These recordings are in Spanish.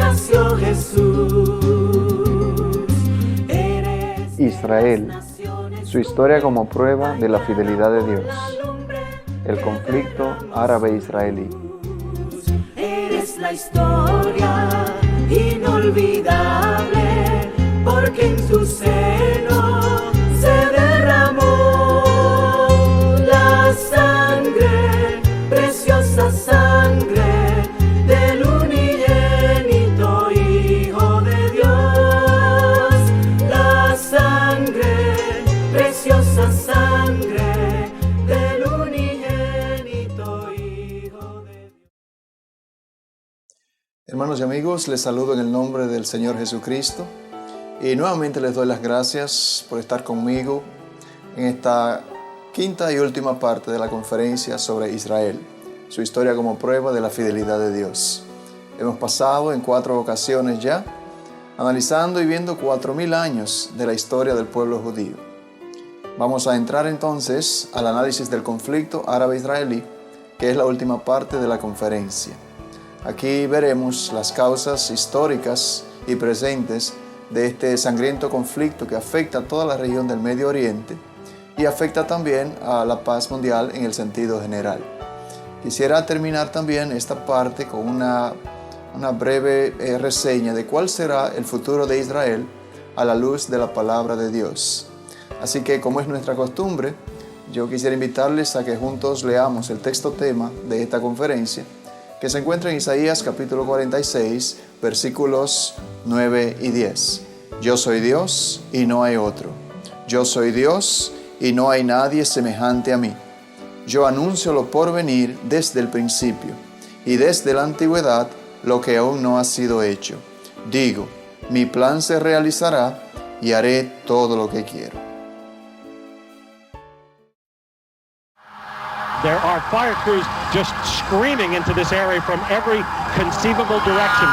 nació Jesús. Israel, su historia como prueba de la fidelidad de Dios. El conflicto árabe-israelí. Eres la historia inolvidable, porque en tu seno se derramó la sangre, preciosa sangre del unigénito Hijo de Dios. La sangre, preciosa sangre del unigénito Hijo de Dios. Hermanos y amigos, les saludo en el nombre del Señor Jesucristo y nuevamente les doy las gracias por estar conmigo en esta quinta y última parte de la conferencia sobre Israel, su historia como prueba de la fidelidad de Dios. Hemos pasado en 4 ocasiones ya, analizando y viendo 4000 años de la historia del pueblo judío. Vamos a entrar entonces al análisis del conflicto árabe-israelí, que es la última parte de la conferencia. Aquí veremos las causas históricas y presentes de este sangriento conflicto que afecta a toda la región del Medio Oriente y afecta también a la paz mundial en el sentido general. Quisiera terminar también esta parte con una breve reseña de cuál será el futuro de Israel a la luz de la palabra de Dios. Así que, como es nuestra costumbre, yo quisiera invitarles a que juntos leamos el texto tema de esta conferencia, que se encuentra en Isaías capítulo 46, versículos 9 y 10. Yo soy Dios y no hay otro. Yo soy Dios y no hay nadie semejante a mí. Yo anuncio lo por venir desde el principio y desde la antigüedad lo que aún no ha sido hecho. Digo, mi plan se realizará y haré todo lo que quiero. There are fire crews just screaming into this area from every conceivable direction.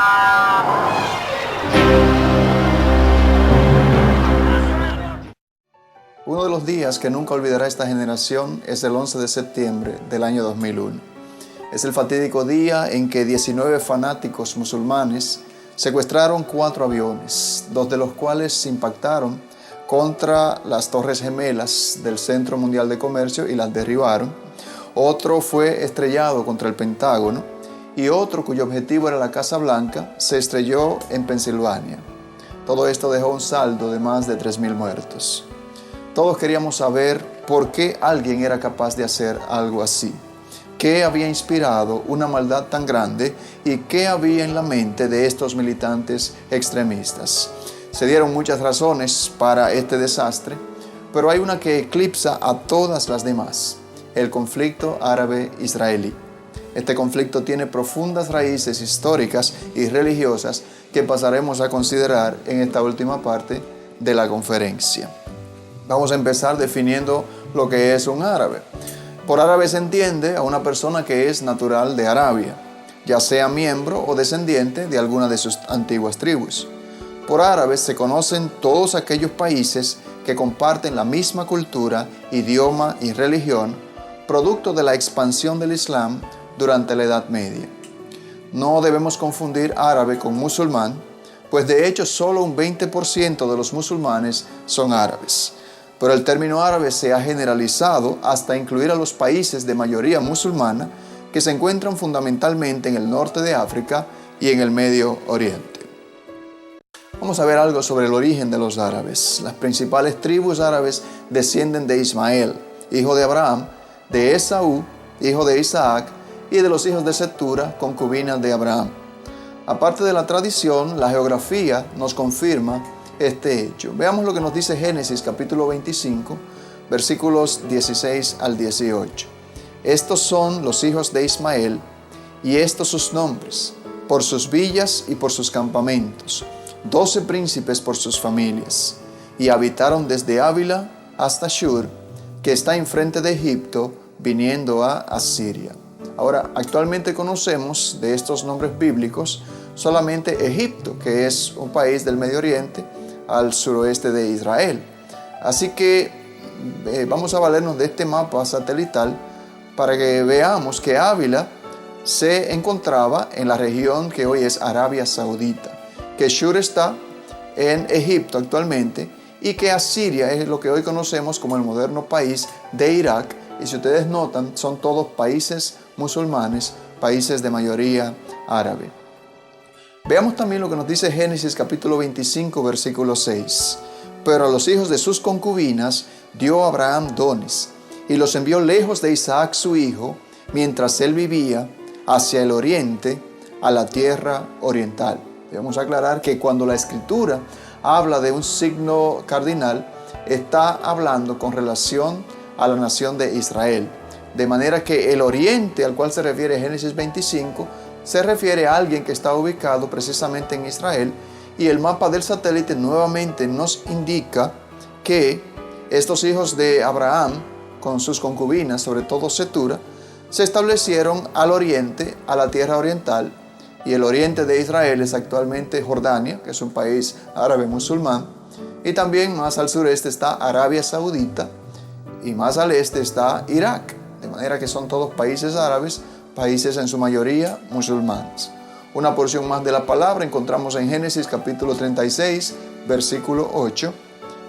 Uno de los días que nunca olvidará esta generación es el 11 de septiembre del año 2001. Es el fatídico día en que 19 fanáticos musulmanes secuestraron 4 aviones, 2 de los cuales impactaron contra las Torres Gemelas del Centro Mundial de Comercio y las derribaron. Otro fue estrellado contra el Pentágono y otro, cuyo objetivo era la Casa Blanca, se estrelló en Pensilvania. Todo esto dejó un saldo de más de 3.000 muertos. Todos queríamos saber por qué alguien era capaz de hacer algo así. ¿Qué había inspirado una maldad tan grande y qué había en la mente de estos militantes extremistas? Se dieron muchas razones para este desastre, pero hay una que eclipsa a todas las demás: el conflicto árabe-israelí. Este conflicto tiene profundas raíces históricas y religiosas que pasaremos a considerar en esta última parte de la conferencia. Vamos a empezar definiendo lo que es un árabe. Por árabe se entiende a una persona que es natural de Arabia, ya sea miembro o descendiente de alguna de sus antiguas tribus. Por árabes se conocen todos aquellos países que comparten la misma cultura, idioma y religión, producto de la expansión del Islam durante la Edad Media. No debemos confundir árabe con musulmán, pues de hecho solo un 20% de los musulmanes son árabes. Pero el término árabe se ha generalizado hasta incluir a los países de mayoría musulmana que se encuentran fundamentalmente en el norte de África y en el Medio Oriente. Vamos a ver algo sobre el origen de los árabes. Las principales tribus árabes descienden de Ismael, hijo de Abraham, de Esaú, hijo de Isaac, y de los hijos de Setura, concubina de Abraham. Aparte de la tradición, la geografía nos confirma este hecho. Veamos lo que nos dice Génesis capítulo 25, versículos 16 al 18. Estos son los hijos de Ismael, y estos sus nombres, por sus villas y por sus campamentos, 12 príncipes por sus familias, y habitaron desde Ávila hasta Shur, que está enfrente de Egipto, viniendo a Asiria. Ahora, actualmente conocemos de estos nombres bíblicos solamente Egipto, que es un país del Medio Oriente al suroeste de Israel. Así que vamos a valernos de este mapa satelital para que veamos que Ávila se encontraba en la región que hoy es Arabia Saudita, que Shur está en Egipto actualmente y que Asiria es lo que hoy conocemos como el moderno país de Irak. Y si ustedes notan, son todos países musulmanes, países de mayoría árabe. Veamos también lo que nos dice Génesis capítulo 25, versículo 6. Pero a los hijos de sus concubinas dio Abraham dones, y los envió lejos de Isaac su hijo, mientras él vivía, hacia el oriente, a la tierra oriental. Debemos aclarar que cuando la Escritura habla de un signo cardinal, está hablando con relación a la nación de Israel. De manera que el oriente al cual se refiere Génesis 25 se refiere a alguien que está ubicado precisamente en Israel, y el mapa del satélite nuevamente nos indica que estos hijos de Abraham, con sus concubinas, sobre todo Cetura, se establecieron al oriente, a la tierra oriental, y el oriente de Israel es actualmente Jordania, que es un país árabe musulmán, y también más al sureste está Arabia Saudita, y más al este está Irak, de manera que son todos países árabes, países en su mayoría musulmanes. Una porción más de la palabra encontramos en Génesis capítulo 36, versículo 8.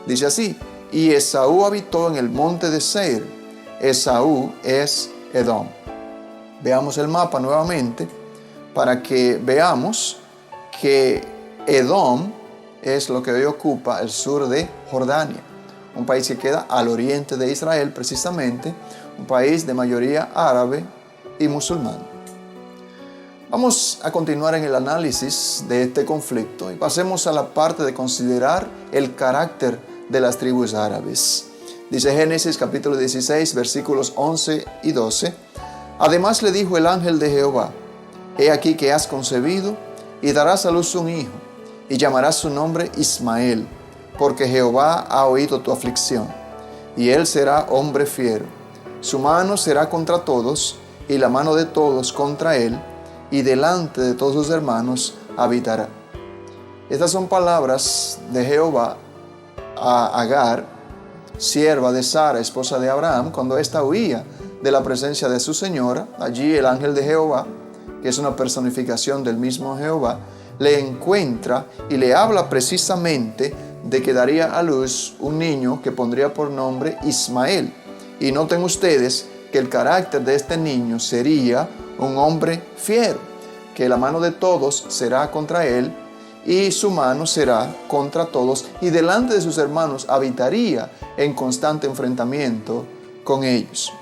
Dice así: y Esaú habitó en el monte de Seir. Esaú es Edom. Veamos el mapa nuevamente para que veamos que Edom es lo que hoy ocupa el sur de Jordania, un país que queda al oriente de Israel precisamente, un país de mayoría árabe y musulmán. Vamos a continuar en el análisis de este conflicto y pasemos a la parte de considerar el carácter de las tribus árabes. Dice Génesis capítulo 16 versículos 11 y 12. Además le dijo el ángel de Jehová: he aquí que has concebido y darás a luz un hijo, y llamarás su nombre Ismael, porque Jehová ha oído tu aflicción, y él será hombre fiero. Su mano será contra todos, y la mano de todos contra él, y delante de todos sus hermanos habitará. Estas son palabras de Jehová a Agar, sierva de Sara, esposa de Abraham, cuando ésta huía de la presencia de su señora. Allí el ángel de Jehová, que es una personificación del mismo Jehová, le encuentra y le habla precisamente de que daría a luz un niño que pondría por nombre Ismael. Y noten ustedes que el carácter de este niño sería un hombre fiero, que la mano de todos será contra él y su mano será contra todos, y delante de sus hermanos habitaría en constante enfrentamiento con ellos.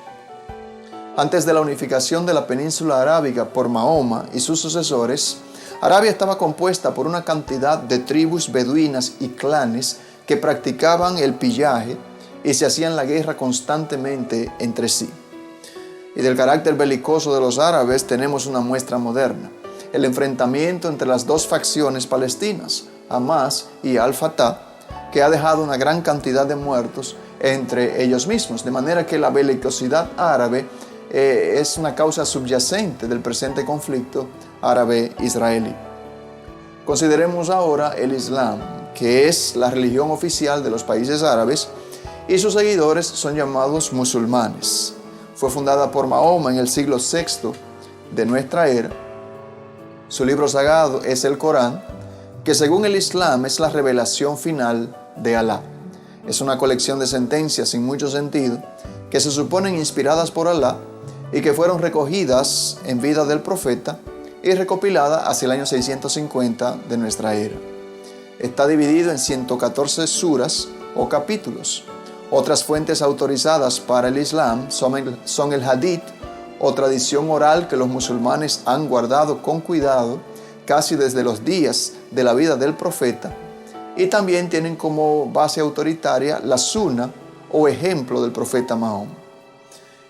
Antes de la unificación de la península arábiga por Mahoma y sus sucesores, Arabia estaba compuesta por una cantidad de tribus beduinas y clanes que practicaban el pillaje y se hacían la guerra constantemente entre sí. Y del carácter belicoso de los árabes tenemos una muestra moderna: el enfrentamiento entre las dos facciones palestinas, Hamas y Al-Fatah, que ha dejado una gran cantidad de muertos entre ellos mismos, de manera que la belicosidad árabe es una causa subyacente del presente conflicto árabe-israelí. Consideremos ahora el Islam, que es la religión oficial de los países árabes, y sus seguidores son llamados musulmanes. Fue fundada por Mahoma en el siglo VI de nuestra era. Su libro sagrado es el Corán, que según el Islam es la revelación final de Alá. Es una colección de sentencias sin mucho sentido que se suponen inspiradas por Alá y que fueron recogidas en vida del profeta y recopiladas hacia el año 650 de nuestra era. Está dividido en 114 suras o capítulos. Otras fuentes autorizadas para el Islam son el Hadith, o tradición oral que los musulmanes han guardado con cuidado casi desde los días de la vida del profeta, y también tienen como base autoritaria la Sunna, o ejemplo del profeta Mahoma.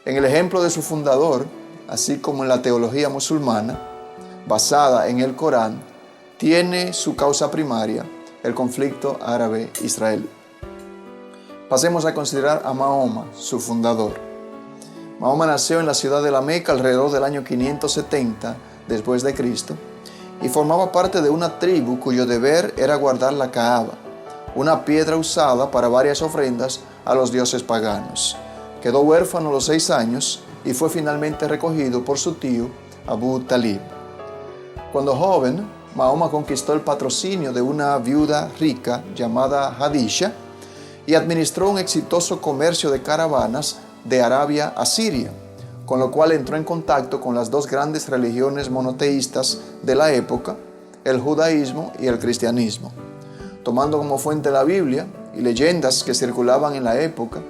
En el ejemplo de su fundador, así como en la teología musulmana, basada en el Corán, tiene su causa primaria el conflicto árabe-israelí. Pasemos a considerar a Mahoma, su fundador. Mahoma nació en la ciudad de la Meca alrededor del año 570 después de Cristo y formaba parte de una tribu cuyo deber era guardar la Kaaba, una piedra usada para varias ofrendas a los dioses paganos. Quedó huérfano a los 6 años y fue finalmente recogido por su tío Abu Talib. Cuando joven, Mahoma conquistó el patrocinio de una viuda rica llamada Hadisha y administró un exitoso comercio de caravanas de Arabia a Siria, con lo cual entró en contacto con las dos grandes religiones monoteístas de la época, el judaísmo y el cristianismo. Tomando como fuente la Biblia y leyendas que circulaban en la época,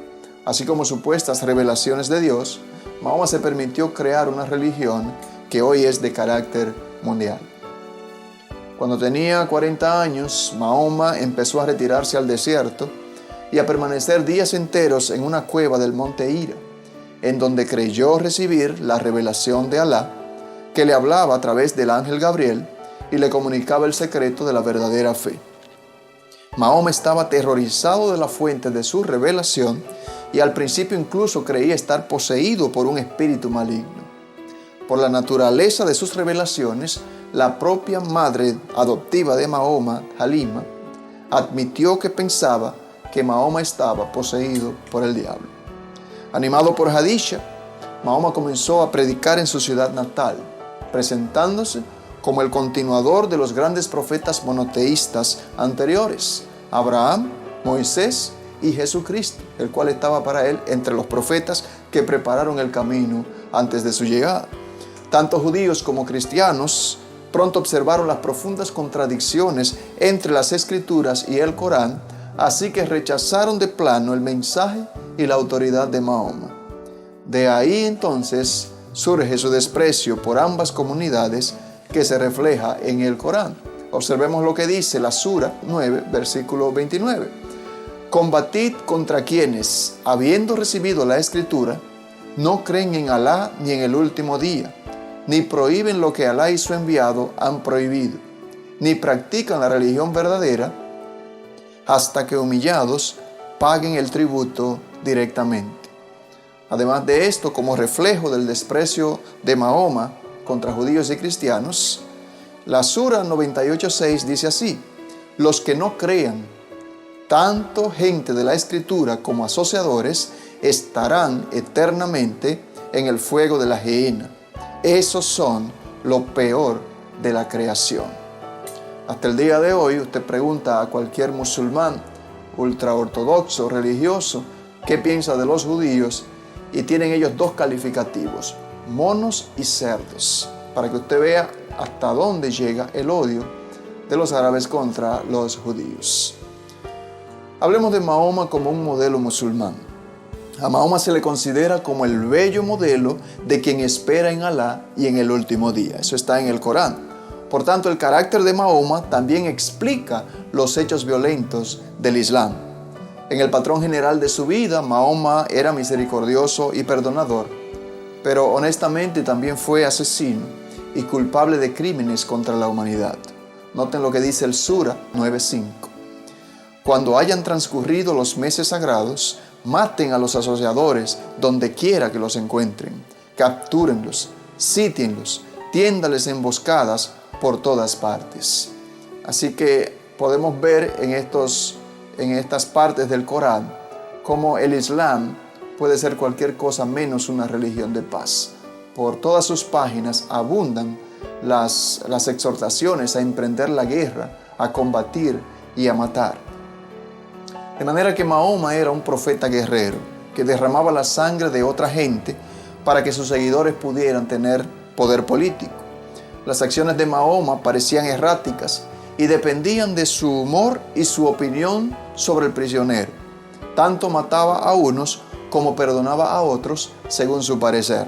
así como supuestas revelaciones de Dios, Mahoma se permitió crear una religión que hoy es de carácter mundial. Cuando tenía 40 años, Mahoma empezó a retirarse al desierto y a permanecer días enteros en una cueva del monte Hira, en donde creyó recibir la revelación de Alá, que le hablaba a través del ángel Gabriel y le comunicaba el secreto de la verdadera fe. Mahoma estaba aterrorizado de la fuente de su revelación y al principio incluso creía estar poseído por un espíritu maligno. Por la naturaleza de sus revelaciones, la propia madre adoptiva de Mahoma, Halima, admitió que pensaba que Mahoma estaba poseído por el diablo. Animado por Hadisha, Mahoma comenzó a predicar en su ciudad natal, presentándose como el continuador de los grandes profetas monoteístas anteriores, Abraham, Moisés y Jesucristo, el cual estaba para él entre los profetas que prepararon el camino antes de su llegada. Tanto judíos como cristianos pronto observaron las profundas contradicciones entre las Escrituras y el Corán, así que rechazaron de plano el mensaje y la autoridad de Mahoma. De ahí entonces surge su desprecio por ambas comunidades que se refleja en el Corán. Observemos lo que dice la Sura 9, versículo 29. Combatid contra quienes, habiendo recibido la Escritura, no creen en Alá ni en el último día, ni prohíben lo que Alá y su enviado han prohibido, ni practican la religión verdadera, hasta que humillados paguen el tributo directamente. Además de esto, como reflejo del desprecio de Mahoma contra judíos y cristianos, la Sura 98.6 dice así: los que no crean, tanto gente de la Escritura como asociadores, estarán eternamente en el fuego de la gehenna. Esos son lo peor de la creación. Hasta el día de hoy, usted pregunta a cualquier musulmán, ultraortodoxo, religioso, qué piensa de los judíos, y tienen ellos dos calificativos: monos y cerdos, para que usted vea hasta dónde llega el odio de los árabes contra los judíos. Hablemos de Mahoma como un modelo musulmán. A Mahoma se le considera como el bello modelo de quien espera en Alá y en el último día. Eso está en el Corán. Por tanto, el carácter de Mahoma también explica los hechos violentos del Islam. En el patrón general de su vida, Mahoma era misericordioso y perdonador, pero honestamente también fue asesino y culpable de crímenes contra la humanidad. Noten lo que dice el Sura 9.5. Cuando hayan transcurrido los meses sagrados, maten a los asociadores donde quiera que los encuentren, captúrenlos, sítienlos, tiéndales emboscadas por todas partes. Así que podemos ver en estas partes del Corán cómo el Islam puede ser cualquier cosa menos una religión de paz. Por todas sus páginas abundan las exhortaciones a emprender la guerra, a combatir y a matar. De manera que Mahoma era un profeta guerrero que derramaba la sangre de otra gente para que sus seguidores pudieran tener poder político. Las acciones de Mahoma parecían erráticas y dependían de su humor y su opinión sobre el prisionero. Tanto mataba a unos como perdonaba a otros según su parecer.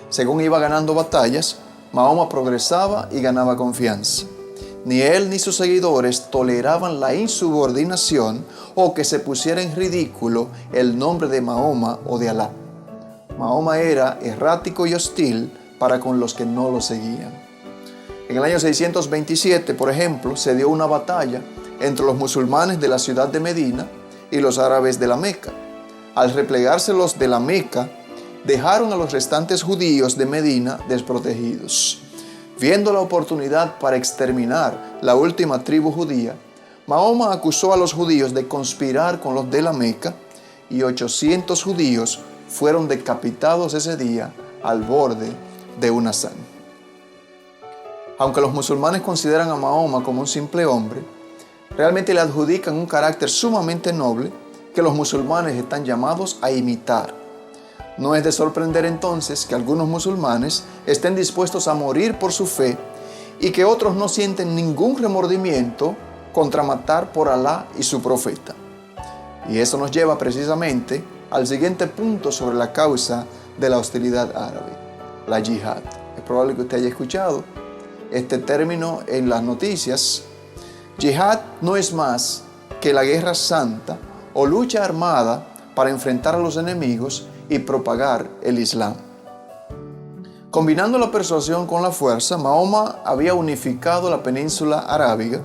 Según iba ganando batallas, Mahoma progresaba y ganaba confianza. Ni él ni sus seguidores toleraban la insubordinación o que se pusiera en ridículo el nombre de Mahoma o de Alá. Mahoma era errático y hostil para con los que no lo seguían. En el año 627, por ejemplo, se dio una batalla entre los musulmanes de la ciudad de Medina y los árabes de la Meca. Al replegarse los de la Meca, dejaron a los restantes judíos de Medina desprotegidos. Viendo la oportunidad para exterminar la última tribu judía, Mahoma acusó a los judíos de conspirar con los de la Meca y 800 judíos fueron decapitados ese día al borde de una zanja. Aunque los musulmanes consideran a Mahoma como un simple hombre, realmente le adjudican un carácter sumamente noble que los musulmanes están llamados a imitar. No es de sorprender entonces que algunos musulmanes estén dispuestos a morir por su fe y que otros no sienten ningún remordimiento contra matar por Alá y su profeta. Y eso nos lleva precisamente al siguiente punto sobre la causa de la hostilidad árabe, la yihad. Es probable que usted haya escuchado este término en las noticias. Yihad no es más que la guerra santa o lucha armada para enfrentar a los enemigos y propagar el Islam. Combinando la persuasión con la fuerza, Mahoma había unificado la península arábiga,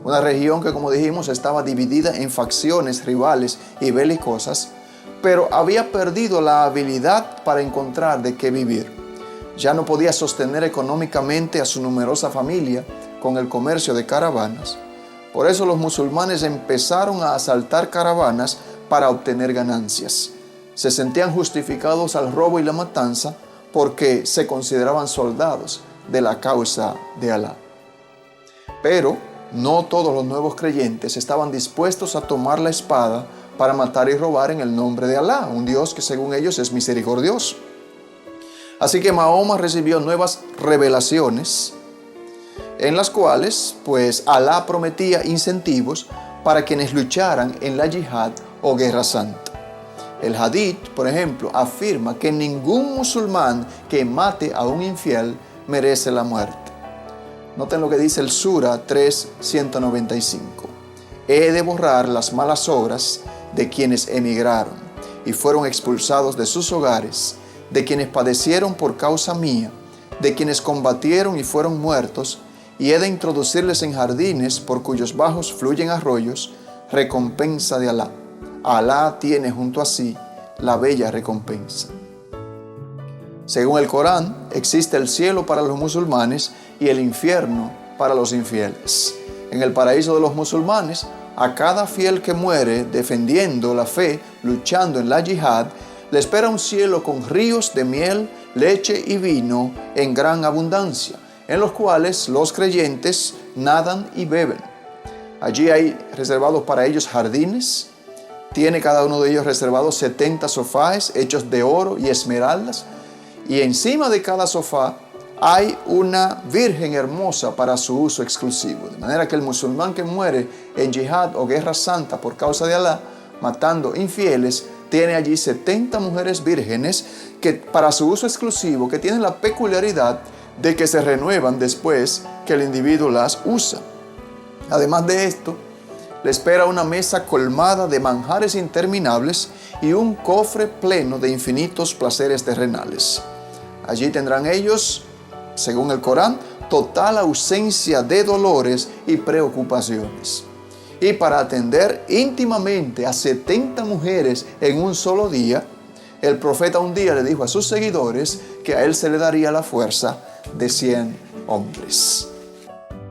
una región que, como dijimos, estaba dividida en facciones rivales y belicosas, pero había perdido la habilidad para encontrar de qué vivir. Ya no podía sostener económicamente a su numerosa familia con el comercio de caravanas. Por eso los musulmanes empezaron a asaltar caravanas para obtener ganancias. Se sentían justificados al robo y la matanza porque se consideraban soldados de la causa de Alá. Pero no todos los nuevos creyentes estaban dispuestos a tomar la espada para matar y robar en el nombre de Alá, un Dios que según ellos es misericordioso. Así que Mahoma recibió nuevas revelaciones en las cuales Alá prometía incentivos para quienes lucharan en la yihad o guerra santa. El hadith, por ejemplo, afirma que ningún musulmán que mate a un infiel merece la muerte. Noten lo que dice el Sura 3:195. He de borrar las malas obras de quienes emigraron y fueron expulsados de sus hogares, de quienes padecieron por causa mía, de quienes combatieron y fueron muertos, y he de introducirles en jardines por cuyos bajos fluyen arroyos, recompensa de Alá. Alá tiene junto a sí la bella recompensa. Según el Corán, existe el cielo para los musulmanes y el infierno para los infieles. En el paraíso de los musulmanes, a cada fiel que muere defendiendo la fe, luchando en la yihad, le espera un cielo con ríos de miel, leche y vino en gran abundancia, en los cuales los creyentes nadan y beben. Allí hay reservados para ellos jardines. Tiene cada uno de ellos reservados 70 sofás hechos de oro y esmeraldas. Y encima de cada sofá hay una virgen hermosa para su uso exclusivo. De manera que el musulmán que muere en yihad o guerra santa por causa de Alá, matando infieles, tiene allí 70 mujeres vírgenes que para su uso exclusivo, que tienen la peculiaridad de que se renuevan después que el individuo las usa. Además de esto, le espera una mesa colmada de manjares interminables y un cofre pleno de infinitos placeres terrenales. Allí tendrán ellos, según el Corán, total ausencia de dolores y preocupaciones. Y para atender íntimamente a 70 mujeres en un solo día, el profeta un día le dijo a sus seguidores que a él se le daría la fuerza de 100 hombres.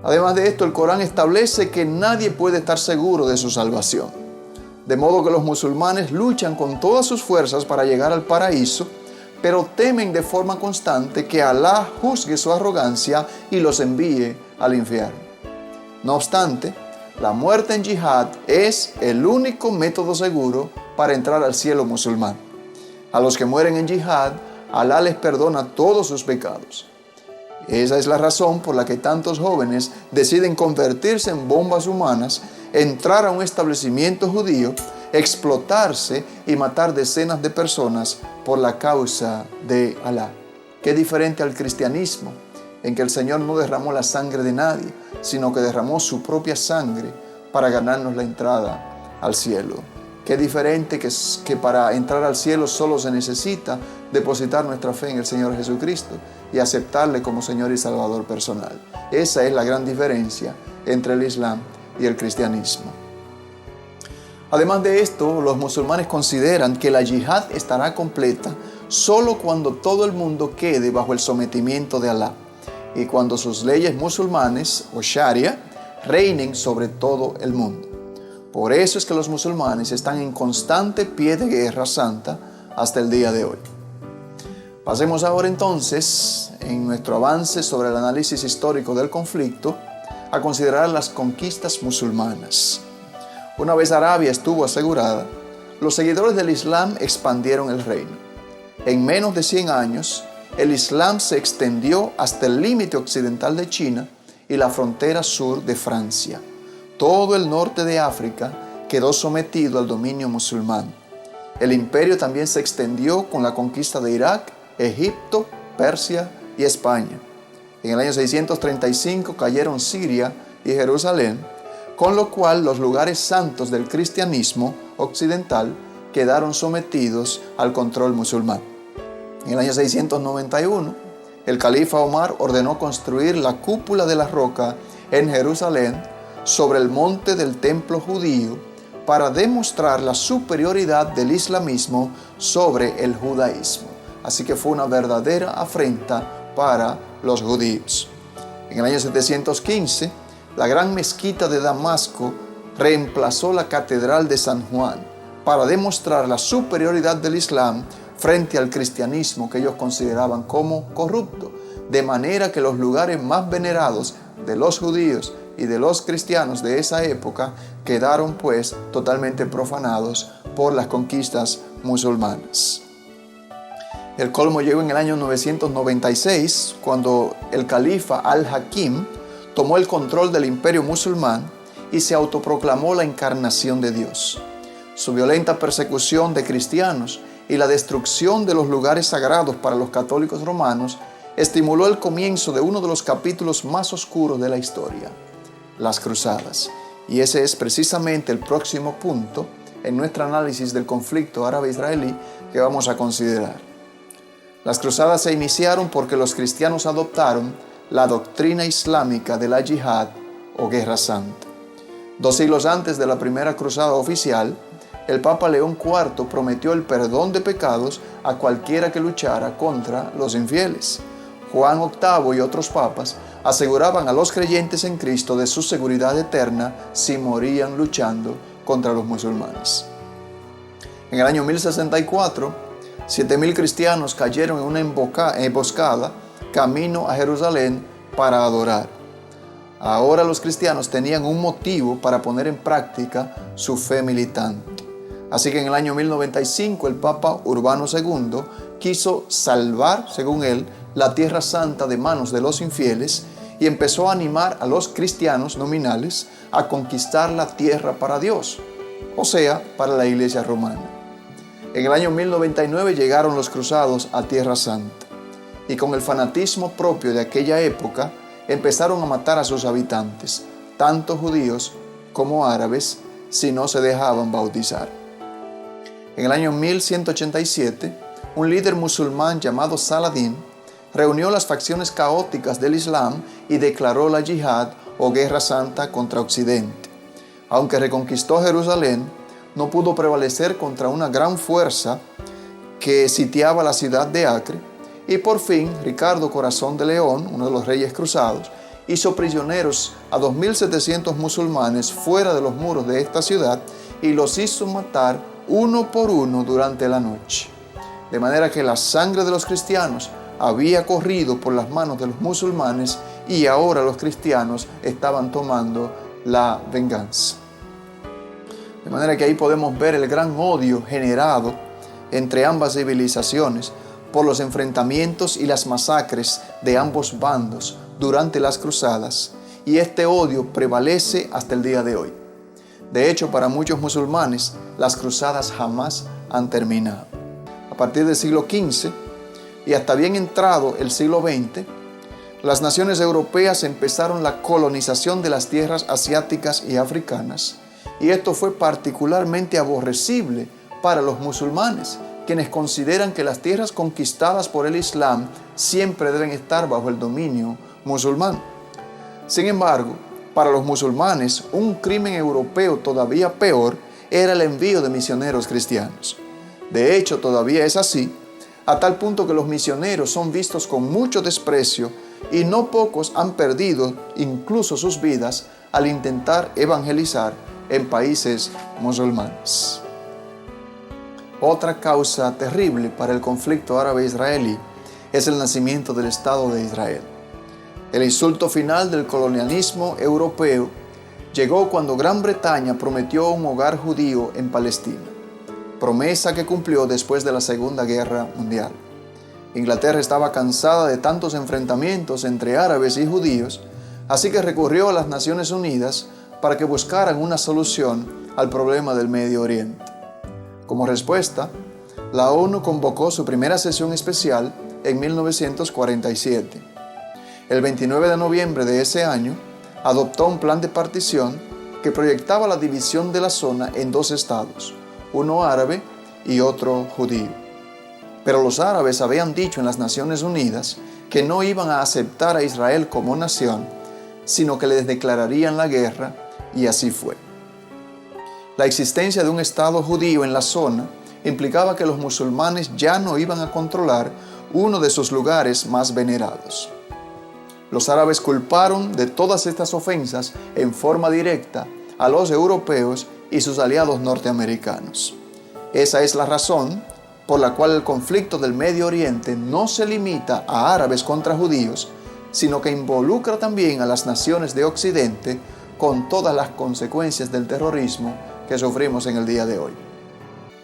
Además de esto, el Corán establece que nadie puede estar seguro de su salvación. De modo que los musulmanes luchan con todas sus fuerzas para llegar al paraíso, pero temen de forma constante que Alá juzgue su arrogancia y los envíe al infierno. No obstante, la muerte en yihad es el único método seguro para entrar al cielo musulmán. A los que mueren en yihad, Alá les perdona todos sus pecados. Esa es la razón por la que tantos jóvenes deciden convertirse en bombas humanas, entrar a un establecimiento judío, explotarse y matar decenas de personas por la causa de Alá. Qué diferente al cristianismo, en que el Señor no derramó la sangre de nadie, sino que derramó su propia sangre para ganarnos la entrada al cielo. Qué diferente que para entrar al cielo solo se necesita depositar nuestra fe en el Señor Jesucristo y aceptarle como Señor y Salvador personal. Esa es la gran diferencia entre el Islam y el cristianismo. Además de esto, los musulmanes consideran que la yihad estará completa solo cuando todo el mundo quede bajo el sometimiento de Alá y cuando sus leyes musulmanes o sharia reinen sobre todo el mundo. Por eso es que los musulmanes están en constante pie de guerra santa hasta el día de hoy. Pasemos ahora entonces, en nuestro avance sobre el análisis histórico del conflicto, a considerar las conquistas musulmanas. Una vez Arabia estuvo asegurada, los seguidores del Islam expandieron el reino. En menos de 100 años, el Islam se extendió hasta el límite occidental de China y la frontera sur de Francia. Todo el norte de África quedó sometido al dominio musulmán. El imperio también se extendió con la conquista de Irak, Egipto, Persia y España. En el año 635 cayeron Siria y Jerusalén, con lo cual los lugares santos del cristianismo occidental quedaron sometidos al control musulmán. En el año 691, el califa Omar ordenó construir la cúpula de la roca en Jerusalén sobre el monte del templo judío para demostrar la superioridad del islamismo sobre el judaísmo. Así que fue una verdadera afrenta para los judíos. En el año 715, la gran mezquita de Damasco reemplazó la catedral de San Juan para demostrar la superioridad del Islam frente al cristianismo que ellos consideraban como corrupto, de manera que los lugares más venerados de los judíos y de los cristianos de esa época quedaron pues totalmente profanados por las conquistas musulmanas. El colmo llegó en el año 996, cuando el califa Al-Hakim tomó el control del imperio musulmán y se autoproclamó la encarnación de Dios. Su violenta persecución de cristianos y la destrucción de los lugares sagrados para los católicos romanos estimuló el comienzo de uno de los capítulos más oscuros de la historia, las cruzadas. Y ese es precisamente el próximo punto en nuestro análisis del conflicto árabe-israelí que vamos a considerar. Las cruzadas se iniciaron porque los cristianos adoptaron la doctrina islámica de la yihad o guerra santa. 2 siglos antes de la primera cruzada oficial, el Papa León IV prometió el perdón de pecados a cualquiera que luchara contra los infieles. Juan VIII y otros papas aseguraban a los creyentes en Cristo de su seguridad eterna si morían luchando contra los musulmanes. En el año 1064, 7,000 cristianos cayeron en una emboscada camino a Jerusalén para adorar. Ahora los cristianos tenían un motivo para poner en práctica su fe militante. Así que en el año 1095 el Papa Urbano II quiso salvar, según él, la Tierra Santa de manos de los infieles y empezó a animar a los cristianos nominales a conquistar la tierra para Dios, o sea, para la Iglesia romana. En el año 1099 llegaron los cruzados a Tierra Santa y con el fanatismo propio de aquella época empezaron a matar a sus habitantes, tanto judíos como árabes, si no se dejaban bautizar. En el año 1187, un líder musulmán llamado Saladín reunió las facciones caóticas del Islam y declaró la yihad o guerra santa contra Occidente. Aunque reconquistó Jerusalén, no pudo prevalecer contra una gran fuerza que sitiaba la ciudad de Acre, y por fin Ricardo Corazón de León, uno de los reyes cruzados, hizo prisioneros a 2,700 musulmanes fuera de los muros de esta ciudad y los hizo matar uno por uno durante la noche. De manera que la sangre de los cristianos había corrido por las manos de los musulmanes y ahora los cristianos estaban tomando la venganza. De manera que ahí podemos ver el gran odio generado entre ambas civilizaciones por los enfrentamientos y las masacres de ambos bandos durante las cruzadas, y este odio prevalece hasta el día de hoy. De hecho, para muchos musulmanes, las cruzadas jamás han terminado. A partir del siglo XV y hasta bien entrado el siglo XX, las naciones europeas empezaron la colonización de las tierras asiáticas y africanas, y esto fue particularmente aborrecible para los musulmanes, quienes consideran que las tierras conquistadas por el Islam siempre deben estar bajo el dominio musulmán. Sin embargo, para los musulmanes, un crimen europeo todavía peor era el envío de misioneros cristianos. De hecho, todavía es así, a tal punto que los misioneros son vistos con mucho desprecio y no pocos han perdido incluso sus vidas al intentar evangelizar en países musulmanes. Otra causa terrible para el conflicto árabe-israelí es el nacimiento del Estado de Israel. El insulto final del colonialismo europeo llegó cuando Gran Bretaña prometió un hogar judío en Palestina, promesa que cumplió después de la Segunda Guerra Mundial. Inglaterra estaba cansada de tantos enfrentamientos entre árabes y judíos, así que recurrió a las Naciones Unidas para que buscaran una solución al problema del Medio Oriente. Como respuesta, la ONU convocó su primera sesión especial en 1947. El 29 de noviembre de ese año, adoptó un plan de partición que proyectaba la división de la zona en dos estados, uno árabe y otro judío. Pero los árabes habían dicho en las Naciones Unidas que no iban a aceptar a Israel como nación, sino que les declararían la guerra, y así fue. La existencia de un Estado judío en la zona implicaba que los musulmanes ya no iban a controlar uno de sus lugares más venerados. Los árabes culparon de todas estas ofensas en forma directa a los europeos y sus aliados norteamericanos. Esa es la razón por la cual el conflicto del Medio Oriente no se limita a árabes contra judíos, sino que involucra también a las naciones de Occidente con todas las consecuencias del terrorismo que sufrimos en el día de hoy.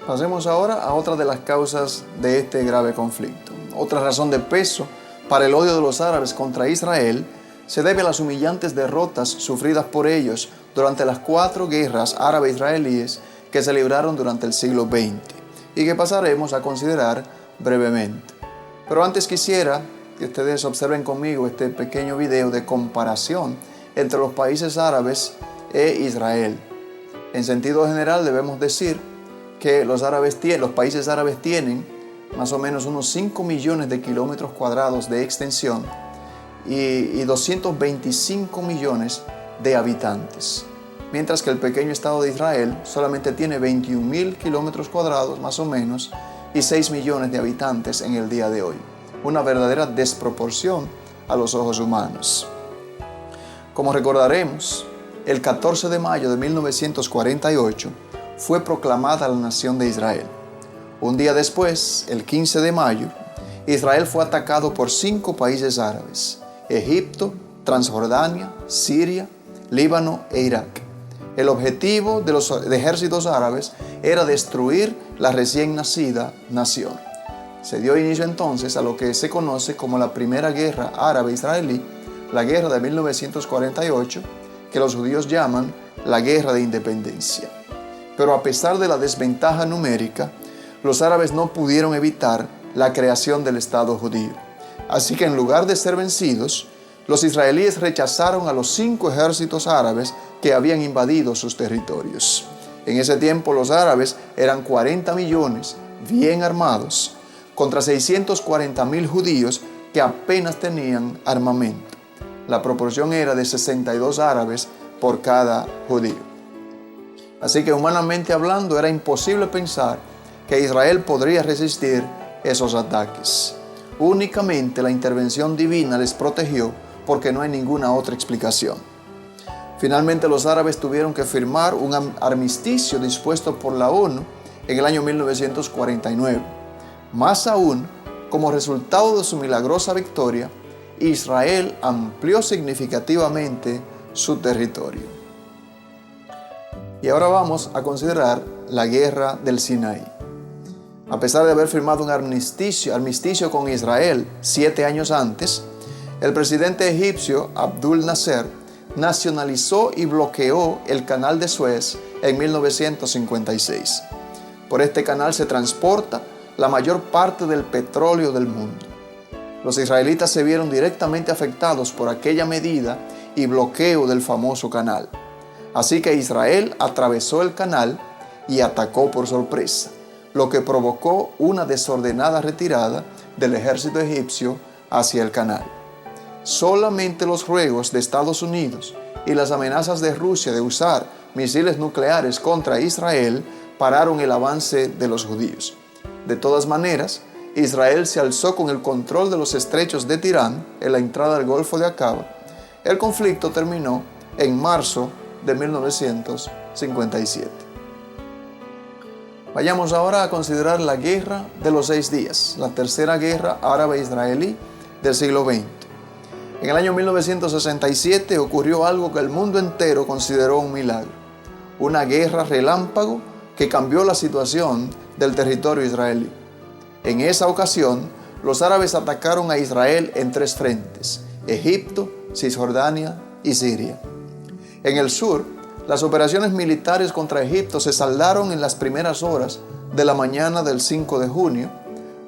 Pasemos ahora a otra de las causas de este grave conflicto. Otra razón de peso para el odio de los árabes contra Israel se debe a las humillantes derrotas sufridas por ellos durante las 4 guerras árabe-israelíes que se libraron durante el siglo XX y que pasaremos a considerar brevemente. Pero antes quisiera que ustedes observen conmigo este pequeño video de comparación entre los países árabes e Israel. En sentido general debemos decir que los países árabes tienen más o menos unos 5 millones de kilómetros cuadrados de extensión y 225 millones de habitantes, mientras que el pequeño Estado de Israel solamente tiene 21.000 kilómetros cuadrados más o menos y 6 millones de habitantes en el día de hoy. Una verdadera desproporción a los ojos humanos. Como recordaremos, el 14 de mayo de 1948 fue proclamada la nación de Israel. Un día después, el 15 de mayo, Israel fue atacado por 5 países árabes: Egipto, Transjordania, Siria, Líbano e Irak. El objetivo de los ejércitos árabes era destruir la recién nacida nación. Se dio inicio entonces a lo que se conoce como la Primera Guerra Árabe-Israelí, la Guerra de 1948, que los judíos llaman la Guerra de Independencia. Pero a pesar de la desventaja numérica, los árabes no pudieron evitar la creación del Estado judío. Así que en lugar de ser vencidos, los israelíes rechazaron a los 5 ejércitos árabes que habían invadido sus territorios. En ese tiempo los árabes eran 40 millones, bien armados, contra 640.000 judíos que apenas tenían armamento. La proporción era de 62 árabes por cada judío. Así que humanamente hablando era imposible pensar que Israel podría resistir esos ataques. Únicamente la intervención divina les protegió porque no hay ninguna otra explicación. Finalmente los árabes tuvieron que firmar un armisticio dispuesto por la ONU en el año 1949. Más aún, como resultado de su milagrosa victoria, Israel amplió significativamente su territorio. Y ahora vamos a considerar la guerra del Sinaí. A pesar de haber firmado un armisticio con Israel 7 años antes, el presidente egipcio Abdul Nasser nacionalizó y bloqueó el canal de Suez en 1956. Por este canal se transporta la mayor parte del petróleo del mundo. Los israelitas se vieron directamente afectados por aquella medida y bloqueo del famoso canal. Así que Israel atravesó el canal y atacó por sorpresa, lo que provocó una desordenada retirada del ejército egipcio hacia el canal. Solamente los ruegos de Estados Unidos y las amenazas de Rusia de usar misiles nucleares contra Israel pararon el avance de los judíos. De todas maneras, Israel se alzó con el control de los estrechos de Tirán en la entrada del Golfo de Aqaba. El conflicto terminó en marzo de 1957. Vayamos ahora a considerar la guerra de los 6 días, la tercera guerra árabe-israelí del siglo XX. En el año 1967 ocurrió algo que el mundo entero consideró un milagro. Una guerra relámpago que cambió la situación del territorio israelí. En esa ocasión, los árabes atacaron a Israel en 3 frentes: Egipto, Cisjordania y Siria. En el sur, las operaciones militares contra Egipto se saldaron en las primeras horas de la mañana del 5 de junio,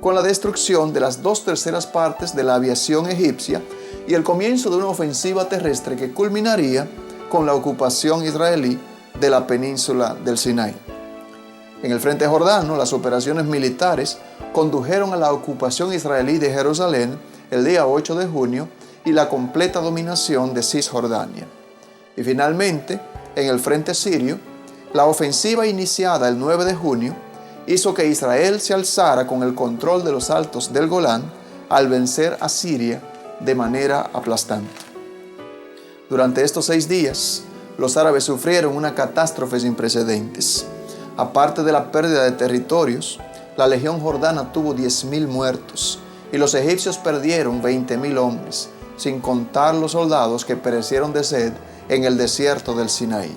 con la destrucción de las 2/3 partes de la aviación egipcia y el comienzo de una ofensiva terrestre que culminaría con la ocupación israelí de la península del Sinaí. En el frente jordano, las operaciones militares condujeron a la ocupación israelí de Jerusalén el día 8 de junio y la completa dominación de Cisjordania. Y finalmente, en el frente sirio, la ofensiva iniciada el 9 de junio hizo que Israel se alzara con el control de los altos del Golán al vencer a Siria de manera aplastante. Durante estos 6 días, los árabes sufrieron una catástrofe sin precedentes. Aparte de la pérdida de territorios, la legión jordana tuvo 10.000 muertos y los egipcios perdieron 20.000 hombres, sin contar los soldados que perecieron de sed en el desierto del Sinaí.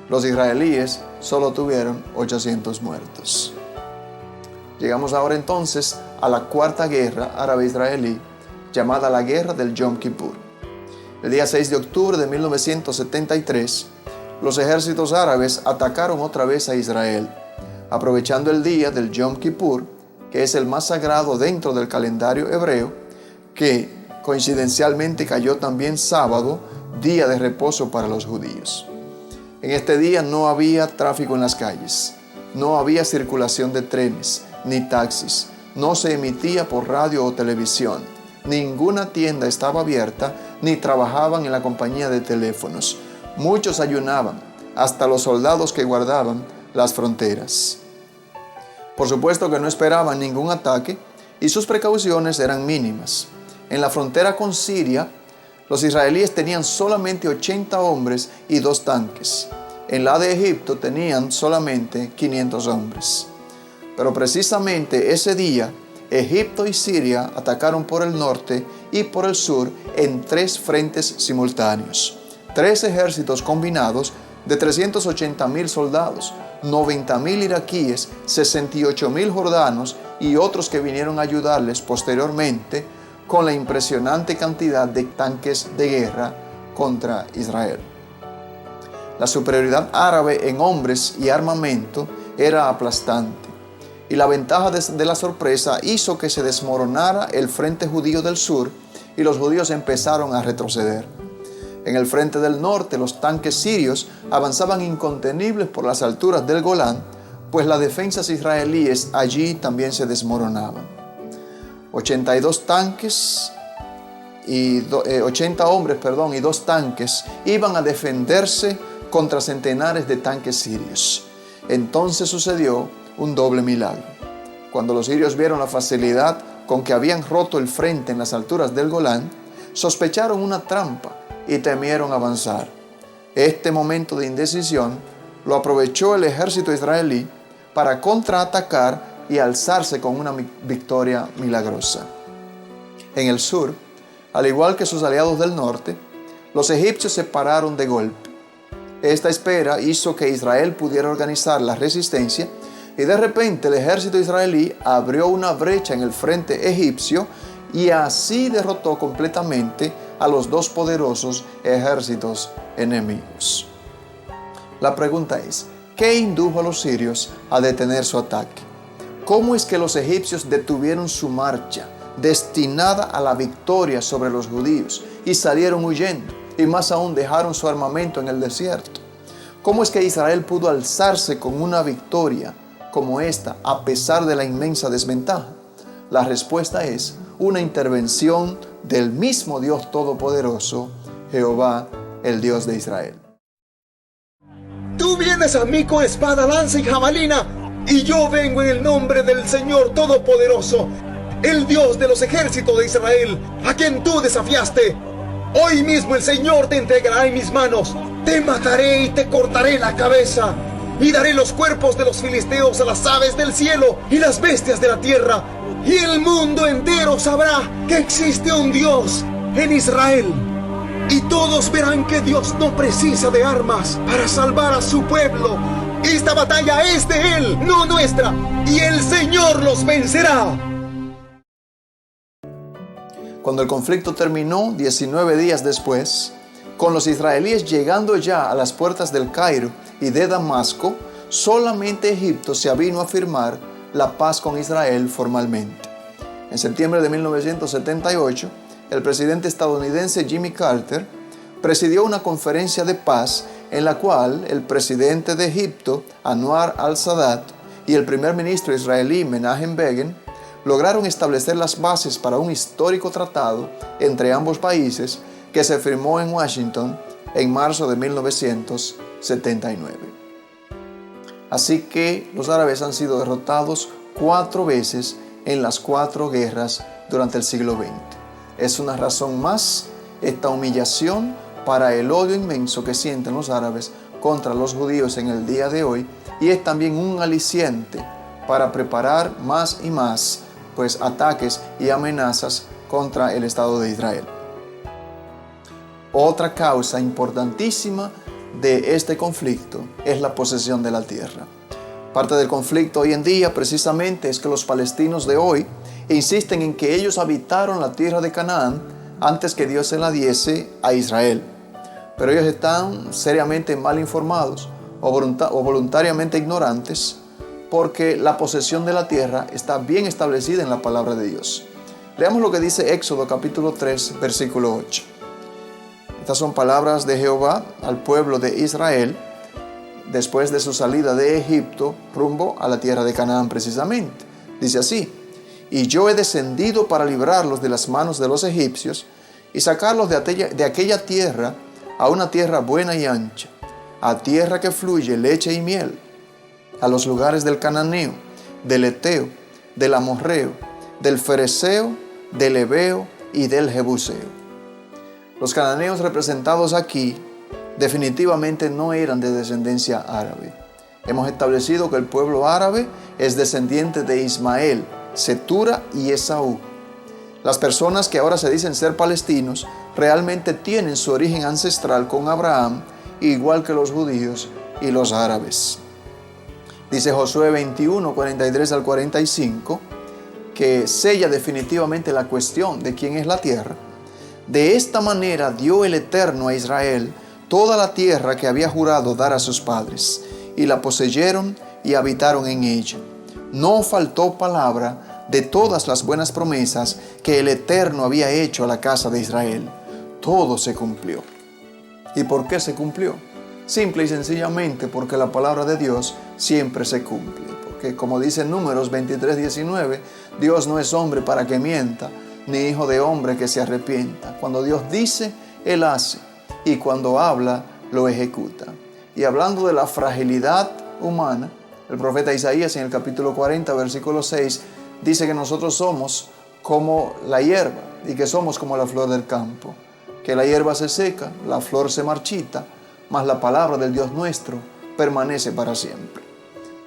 Los israelíes solo tuvieron 800 muertos. Llegamos ahora entonces a la cuarta guerra árabe-israelí, llamada la Guerra del Yom Kippur. El día 6 de octubre de 1973, los ejércitos árabes atacaron otra vez a Israel, aprovechando el día del Yom Kippur, que es el más sagrado dentro del calendario hebreo, que coincidencialmente cayó también sábado, día de reposo para los judíos. En este día no había tráfico en las calles, no había circulación de trenes ni taxis, no se emitía por radio o televisión, ninguna tienda estaba abierta ni trabajaban en la compañía de teléfonos. Muchos ayunaban, hasta los soldados que guardaban las fronteras. Por supuesto que no esperaban ningún ataque y sus precauciones eran mínimas. En la frontera con Siria, los israelíes tenían solamente 80 hombres y 2 tanques. En la de Egipto tenían solamente 500 hombres. Pero precisamente ese día, Egipto y Siria atacaron por el norte y por el sur en 3 frentes simultáneos. 3 ejércitos combinados de 380.000 soldados, 90.000 iraquíes, 68.000 jordanos y otros que vinieron a ayudarles posteriormente con la impresionante cantidad de tanques de guerra contra Israel. La superioridad árabe en hombres y armamento era aplastante, y la ventaja de la sorpresa hizo que se desmoronara el frente judío del sur y los judíos empezaron a retroceder. En el frente del norte, los tanques sirios avanzaban incontenibles por las alturas del Golán, pues las defensas israelíes allí también se desmoronaban. 82 tanques y 80 hombres, y 2 tanques iban a defenderse contra centenares de tanques sirios. Entonces sucedió un doble milagro. Cuando los sirios vieron la facilidad con que habían roto el frente en las alturas del Golán, sospecharon una trampa y temieron avanzar. Este momento de indecisión lo aprovechó el ejército israelí para contraatacar y alzarse con una victoria milagrosa. En el sur, al igual que sus aliados del norte, los egipcios se pararon de golpe. Esta espera hizo que Israel pudiera organizar la resistencia y de repente el ejército israelí abrió una brecha en el frente egipcio y así derrotó completamente a los 2 poderosos ejércitos enemigos. La pregunta es, ¿qué indujo a los sirios a detener su ataque? ¿Cómo es que los egipcios detuvieron su marcha destinada a la victoria sobre los judíos y salieron huyendo? Y más aún dejaron su armamento en el desierto. ¿Cómo es que Israel pudo alzarse con una victoria como esta a pesar de la inmensa desventaja? La respuesta es una intervención del mismo Dios Todopoderoso, Jehová, el Dios de Israel. Tú vienes a mí con espada, lanza y jabalina, y yo vengo en el nombre del Señor Todopoderoso, el Dios de los ejércitos de Israel, a quien tú desafiaste. Hoy mismo el Señor te entregará en mis manos, te mataré y te cortaré la cabeza. y daré los cuerpos de los filisteos a las aves del cielo y las bestias de la tierra, y el mundo entero sabrá que existe un Dios en Israel. Y todos verán que Dios no precisa de armas para salvar a su pueblo. Esta batalla es de Él, no nuestra, y el Señor los vencerá. Cuando el conflicto terminó, 19 días después, con los israelíes llegando ya a las puertas del Cairo y de Damasco, solamente Egipto se avino a firmar la paz con Israel formalmente. En septiembre de 1978, el presidente estadounidense Jimmy Carter presidió una conferencia de paz en la cual el presidente de Egipto, Anwar al-Sadat, y el primer ministro israelí Menachem Begin lograron establecer las bases para un histórico tratado entre ambos países que se firmó en Washington en marzo de 1979. Así que los árabes han sido derrotados 4 veces en las 4 guerras durante el siglo XX. Es una razón más esta humillación para el odio inmenso que sienten los árabes contra los judíos en el día de hoy, y es también un aliciente para preparar más y más ataques y amenazas contra el Estado de Israel. Otra causa importantísima de este conflicto es la posesión de la tierra. Parte del conflicto hoy en día precisamente es que los palestinos de hoy insisten en que ellos habitaron la tierra de Canaán antes que Dios se la diese a Israel. Pero ellos están seriamente mal informados o voluntariamente ignorantes, porque la posesión de la tierra está bien establecida en la palabra de Dios. Leamos lo que dice Éxodo capítulo 3, versículo 8. Estas son palabras de Jehová al pueblo de Israel después de su salida de Egipto rumbo a la tierra de Canaán precisamente. Dice así: y yo he descendido para librarlos de las manos de los egipcios y sacarlos de aquella tierra a una tierra buena y ancha, a tierra que fluye leche y miel, a los lugares del cananeo, del eteo, del amorreo, del fereceo, del heveo y del jebuseo. Los cananeos representados aquí definitivamente no eran de descendencia árabe. Hemos establecido que el pueblo árabe es descendiente de Ismael, Cetura y Esaú. Las personas que ahora se dicen ser palestinos realmente tienen su origen ancestral con Abraham, igual que los judíos y los árabes. Dice Josué 21, 43 al 45, que sella definitivamente la cuestión de quién es la tierra. De esta manera dio el Eterno a Israel toda la tierra que había jurado dar a sus padres, y la poseyeron y habitaron en ella. No faltó palabra de todas las buenas promesas que el Eterno había hecho a la casa de Israel. Todo se cumplió. ¿Y por qué se cumplió? Simple y sencillamente porque la palabra de Dios siempre se cumple. Porque como dice Números 23, 19, Dios no es hombre para que mienta, ni hijo de hombre que se arrepienta. Cuando Dios dice, Él hace, y cuando habla, lo ejecuta. Y hablando de la fragilidad humana, el profeta Isaías en el capítulo 40, versículo 6, dice que nosotros somos como la hierba y que somos como la flor del campo, que la hierba se seca, la flor se marchita, mas la palabra del Dios nuestro permanece para siempre.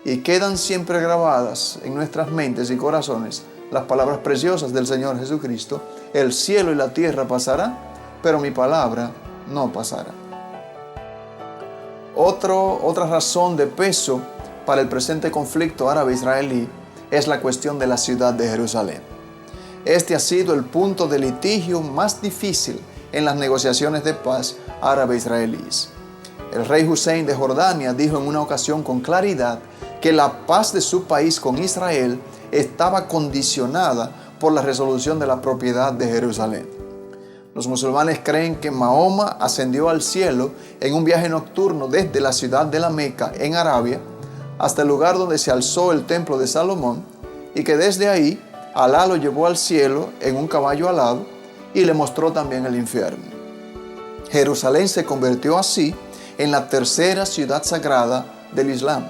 Y quedan siempre grabadas en nuestras mentes y corazones las palabras preciosas del Señor Jesucristo: el cielo y la tierra pasará, pero mi palabra no pasará. Otra razón de peso para el presente conflicto árabe-israelí es la cuestión de la ciudad de Jerusalén. Este ha sido el punto de litigio más difícil en las negociaciones de paz árabe-israelíes. El rey Hussein de Jordania dijo en una ocasión con claridad que la paz de su país con Israel estaba condicionada por la resolución de la propiedad de Jerusalén. Los musulmanes creen que Mahoma ascendió al cielo en un viaje nocturno desde la ciudad de la Meca, en Arabia, hasta el lugar donde se alzó el templo de Salomón, y que desde ahí Alá lo llevó al cielo en un caballo alado y le mostró también el infierno. Jerusalén se convirtió así en la tercera ciudad sagrada del Islam.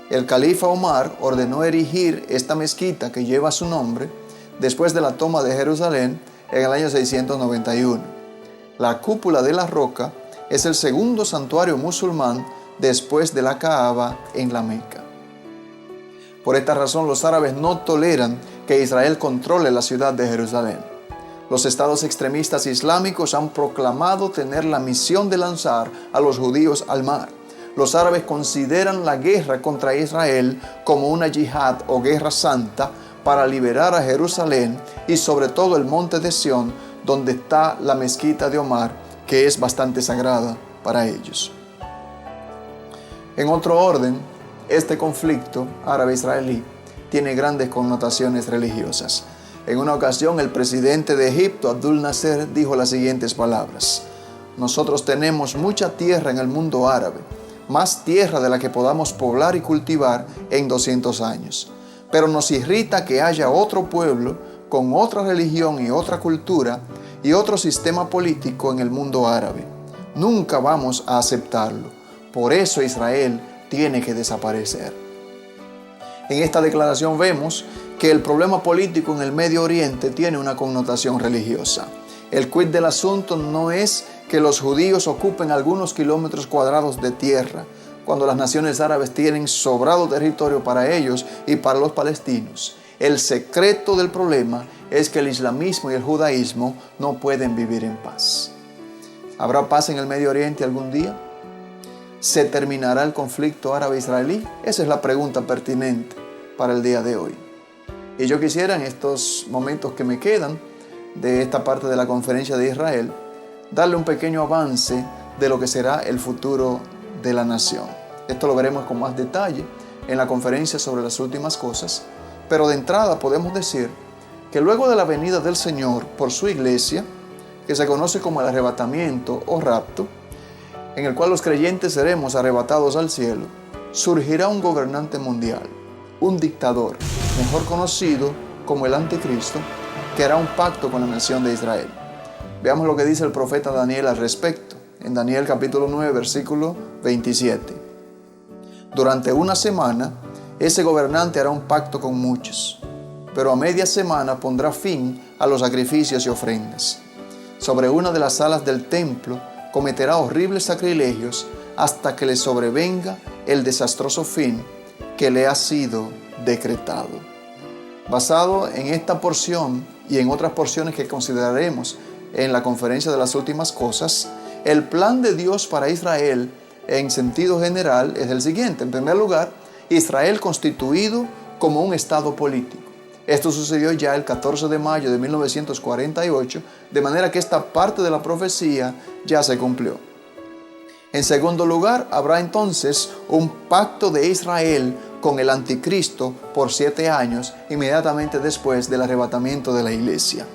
El califa Omar ordenó erigir esta mezquita que lleva su nombre después de la toma de Jerusalén en el año 691. La cúpula de la roca es el segundo santuario musulmán después de la Kaaba en la Meca. Por esta razón, los árabes no toleran que Israel controle la ciudad de Jerusalén. Los estados extremistas islámicos han proclamado tener la misión de lanzar a los judíos al mar. Los árabes consideran la guerra contra Israel como una yihad o guerra santa para liberar a Jerusalén y sobre todo el monte de Sión, donde está la mezquita de Omar, que es bastante sagrada para ellos. En otro orden, este conflicto árabe-israelí tiene grandes connotaciones religiosas. En una ocasión, el presidente de Egipto, Abdul Nasser, dijo las siguientes palabras: nosotros tenemos mucha tierra en el mundo árabe, más tierra de la que podamos poblar y cultivar en 200 años. Pero nos irrita que haya otro pueblo con otra religión y otra cultura y otro sistema político en el mundo árabe. Nunca vamos a aceptarlo. Por eso Israel tiene que desaparecer. En esta declaración vemos que el problema político en el Medio Oriente tiene una connotación religiosa. El quid del asunto no es que los judíos ocupen algunos kilómetros cuadrados de tierra, cuando las naciones árabes tienen sobrado territorio para ellos y para los palestinos. El secreto del problema es que el islamismo y el judaísmo no pueden vivir en paz. ¿Habrá paz en el Medio Oriente algún día? ¿Se terminará el conflicto árabe-israelí? Esa es la pregunta pertinente para el día de hoy. Y yo quisiera, en estos momentos que me quedan de esta parte de la conferencia de Israel, darle un pequeño avance de lo que será el futuro de la nación. Esto lo veremos con más detalle en la conferencia sobre las últimas cosas, pero de entrada podemos decir que luego de la venida del Señor por su iglesia, que se conoce como el arrebatamiento o rapto, en el cual los creyentes seremos arrebatados al cielo, surgirá un gobernante mundial, un dictador, mejor conocido como el Anticristo, que hará un pacto con la nación de Israel. Veamos lo que dice el profeta Daniel al respecto, en Daniel capítulo 9, versículo 27. Durante una semana, ese gobernante hará un pacto con muchos, pero a media semana pondrá fin a los sacrificios y ofrendas. Sobre una de las salas del templo cometerá horribles sacrilegios hasta que le sobrevenga el desastroso fin que le ha sido decretado. Basado en esta porción y en otras porciones que consideraremos en la conferencia de las últimas cosas, el plan de Dios para Israel en sentido general es el siguiente. En primer lugar, Israel constituido como un estado político. Esto sucedió ya el 14 de mayo de 1948, de manera que esta parte de la profecía ya se cumplió. En segundo lugar, habrá entonces un pacto de Israel con el Anticristo por 7 años, inmediatamente después del arrebatamiento de la iglesia.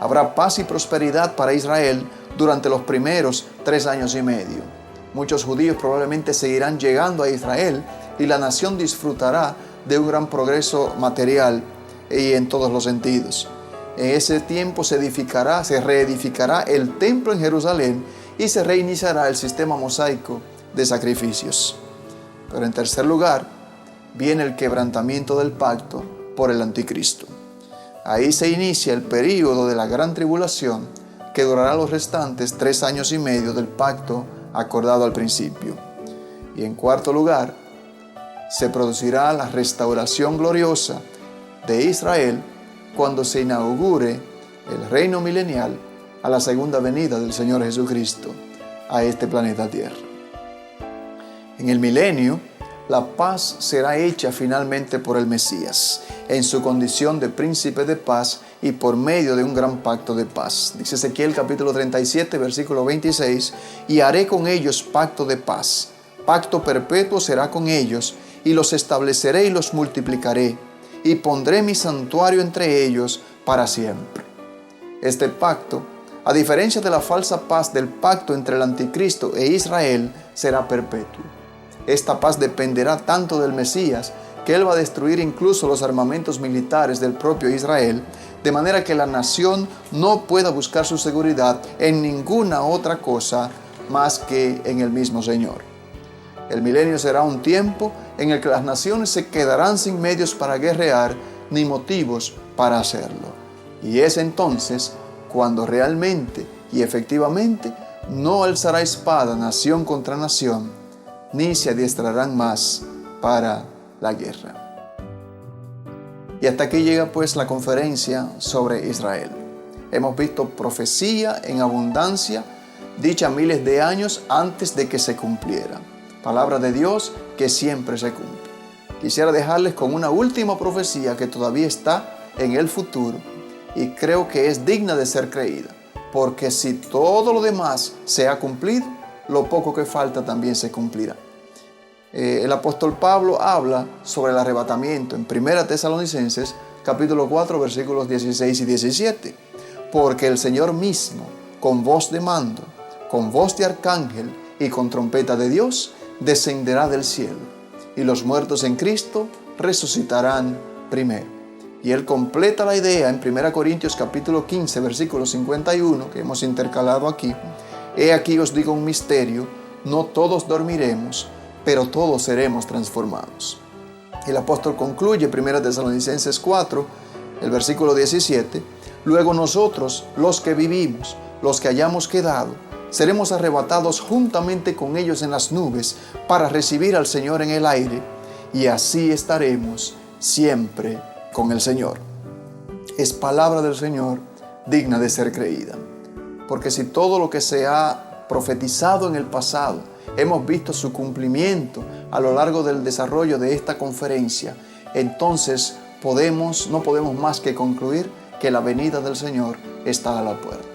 Habrá paz y prosperidad para Israel durante los primeros 3 años y medio. Muchos judíos probablemente seguirán llegando a Israel y la nación disfrutará de un gran progreso material y en todos los sentidos. En ese tiempo se reedificará el templo en Jerusalén y se reiniciará el sistema mosaico de sacrificios. Pero en tercer lugar, viene el quebrantamiento del pacto por el Anticristo. Ahí se inicia el período de la gran tribulación que durará los restantes 3 años y medio del pacto acordado al principio. Y en cuarto lugar, se producirá la restauración gloriosa de Israel cuando se inaugure el reino milenial a la segunda venida del Señor Jesucristo a este planeta Tierra. En el milenio, la paz será hecha finalmente por el Mesías, en su condición de príncipe de paz y por medio de un gran pacto de paz. Dice Ezequiel capítulo 37, versículo 26, y haré con ellos pacto de paz. Pacto perpetuo será con ellos, y los estableceré y los multiplicaré, y pondré mi santuario entre ellos para siempre. Este pacto, a diferencia de la falsa paz del pacto entre el Anticristo e Israel, será perpetuo. Esta paz dependerá tanto del Mesías, que Él va a destruir incluso los armamentos militares del propio Israel, de manera que la nación no pueda buscar su seguridad en ninguna otra cosa más que en el mismo Señor. El milenio será un tiempo en el que las naciones se quedarán sin medios para guerrear ni motivos para hacerlo. Y es entonces cuando realmente y efectivamente no alzará espada nación contra nación, ni se adiestrarán más para la guerra. Y hasta aquí llega pues la conferencia sobre Israel. Hemos visto profecía en abundancia, dicha miles de años antes de que se cumpliera. Palabra de Dios que siempre se cumple. Quisiera dejarles con una última profecía que todavía está en el futuro y creo que es digna de ser creída, porque si todo lo demás se ha cumplido, lo poco que falta también se cumplirá. El apóstol Pablo habla sobre el arrebatamiento en 1 Tesalonicenses capítulo 4 versículos 16 y 17. Porque el Señor mismo, con voz de mando, con voz de arcángel y con trompeta de Dios, descenderá del cielo, y los muertos en Cristo resucitarán primero. Y él completa la idea en 1 Corintios capítulo 15 versículo 51, que hemos intercalado aquí. He aquí os digo un misterio, no todos dormiremos, pero todos seremos transformados. El apóstol concluye 1 Tesalonicenses 4, el versículo 17. Luego nosotros, los que vivimos, los que hayamos quedado, seremos arrebatados juntamente con ellos en las nubes para recibir al Señor en el aire, y así estaremos siempre con el Señor. Es palabra del Señor digna de ser creída. Porque si todo lo que se ha profetizado en el pasado hemos visto su cumplimiento a lo largo del desarrollo de esta conferencia, entonces no podemos más que concluir que la venida del Señor está a la puerta.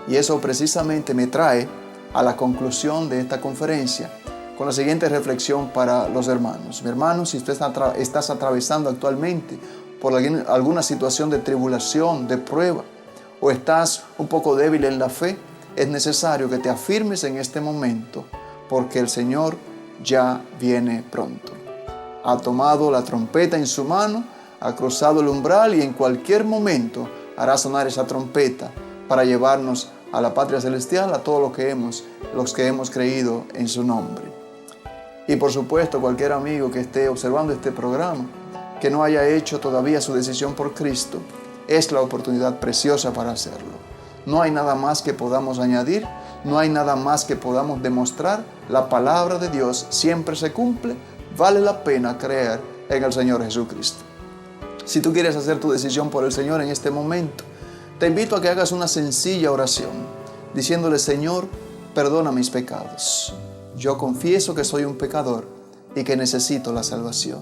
Y eso precisamente me trae a la conclusión de esta conferencia con la siguiente reflexión para los hermanos. Mi hermano, si tú estás atravesando actualmente por alguna situación de tribulación, de prueba, o estás un poco débil en la fe, es necesario que te afirmes en este momento, porque el Señor ya viene pronto. Ha tomado la trompeta en su mano, ha cruzado el umbral y en cualquier momento hará sonar esa trompeta para llevarnos a la patria celestial a todos los que hemos creído en su nombre. Y por supuesto, cualquier amigo que esté observando este programa, que no haya hecho todavía su decisión por Cristo, es la oportunidad preciosa para hacerlo. No hay nada más que podamos añadir, no hay nada más que podamos demostrar. La palabra de Dios siempre se cumple. Vale la pena creer en el Señor Jesucristo. Si tú quieres hacer tu decisión por el Señor en este momento, te invito a que hagas una sencilla oración, diciéndole: Señor, perdona mis pecados. Yo confieso que soy un pecador y que necesito la salvación.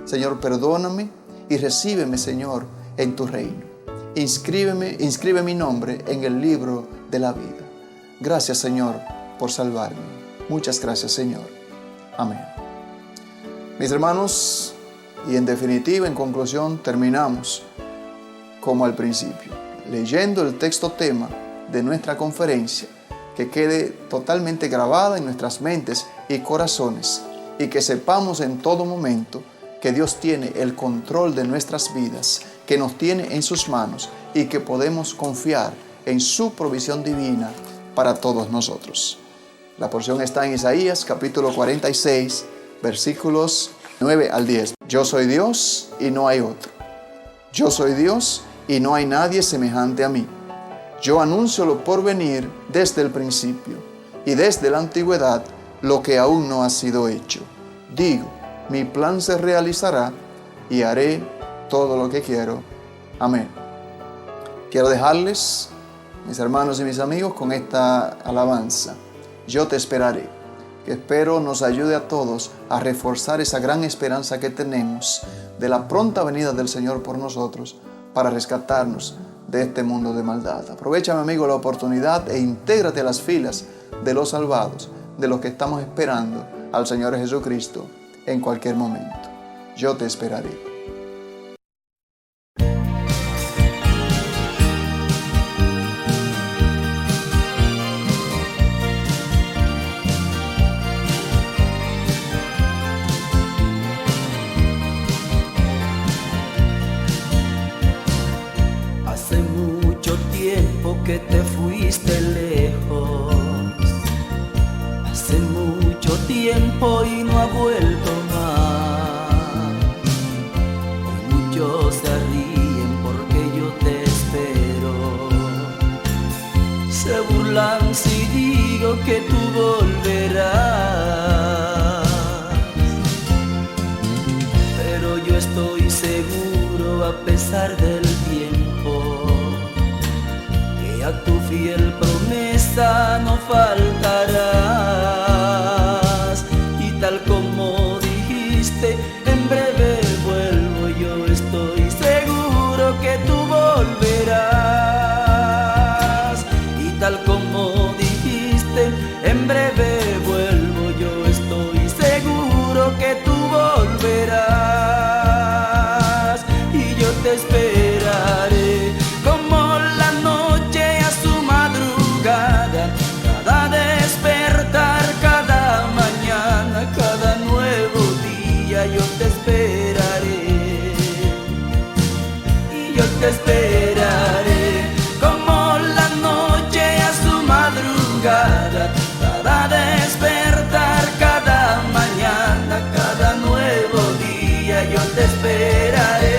Señor, perdóname y recíbeme, Señor, en tu reino. Inscribe mi nombre en el libro de la vida. Gracias, Señor, por salvarme. Muchas gracias, Señor. Amén. Mis hermanos, y en definitiva, en conclusión, terminamos como al principio, leyendo el texto tema de nuestra conferencia, que quede totalmente grabada en nuestras mentes y corazones, y que sepamos en todo momento que Dios tiene el control de nuestras vidas, que nos tiene en sus manos y que podemos confiar en su provisión divina para todos nosotros. La porción está en Isaías capítulo 46, versículos 9 al 10. Yo soy Dios y no hay otro. Yo soy Dios y no hay nadie semejante a mí. Yo anuncio lo por venir desde el principio y desde la antigüedad lo que aún no ha sido hecho. Digo, mi plan se realizará y haré todo lo que quiero. Amén. Quiero dejarles, mis hermanos y mis amigos, con esta alabanza. Yo te esperaré, que espero nos ayude a todos a reforzar esa gran esperanza que tenemos de la pronta venida del Señor por nosotros para rescatarnos de este mundo de maldad. Aprovecha, mi amigo, la oportunidad e intégrate a las filas de los salvados, de los que estamos esperando al Señor Jesucristo en cualquier momento. Yo te esperaré. Hace mucho tiempo que te fuiste lejos, hace mucho tiempo y no ha vuelto más. Hoy muchos se ríen porque yo te espero, se burlan si digo que tú volverás. pesar del tiempo, que a tu fiel promesa no faltarás. Y tal como dijiste, en breve vuelvo, yo estoy seguro que tú volverás. Y tal como dijiste, en breve vuelvo, yo estoy seguro que tú volverás. Y yo te esperaré como la noche a su madrugada, cada despertar, cada mañana, cada nuevo día. Yo te esperaré, y yo te esperaré como la noche a su madrugada, cada despertar, cada mañana, cada nuevo día. Yo te esperaré.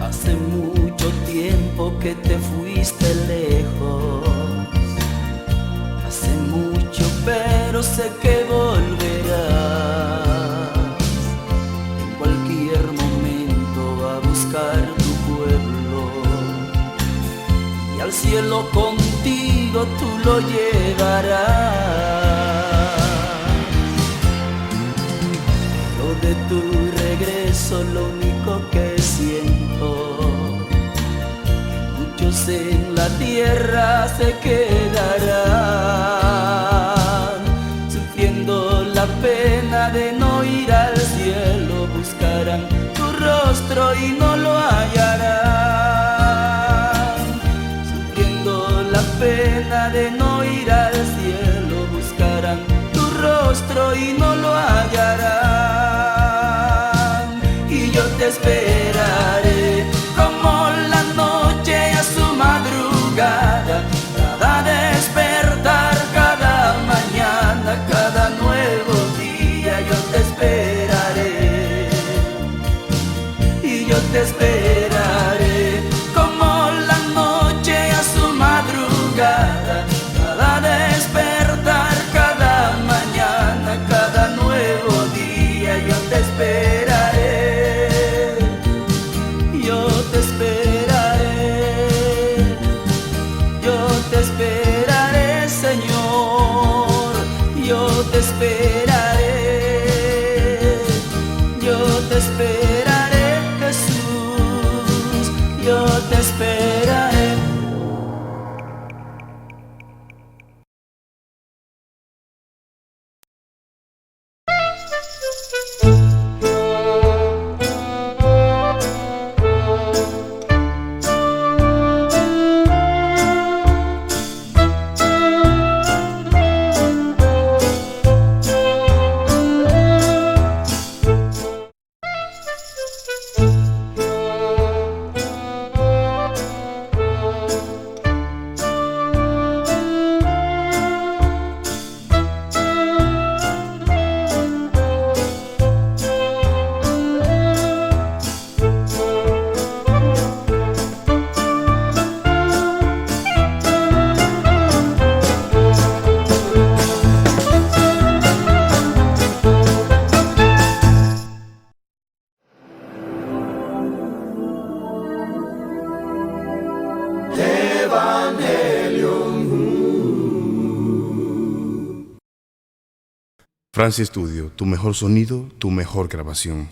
Hace mucho tiempo que te fuiste lejos, hace mucho, pero sé que volverás en cualquier momento a buscar tu pueblo, y al cielo contigo tú lo llevarás. Pero de tu regreso lo único que siento, muchos en la tierra se quedarán sufriendo la pena de no ir al cielo. Buscarán tu rostro y no lo hallarán, sufriendo la pena de no ir al cielo. Buscarán tu rostro y no lo hallarán. Y yo te esperaré como la noche a su madrugada, cada despertar, cada mañana, cada nuevo día. Yo te esperaré, y yo te esperaré como la noche a su madrugada, cada despertar, cada mañana, cada nuevo día. Yo te esperaré, yo te esperaré, yo te esperaré, Señor, yo te esperaré, yo te esperaré, Jesús, yo te esperaré. France Studio, tu mejor sonido, tu mejor grabación.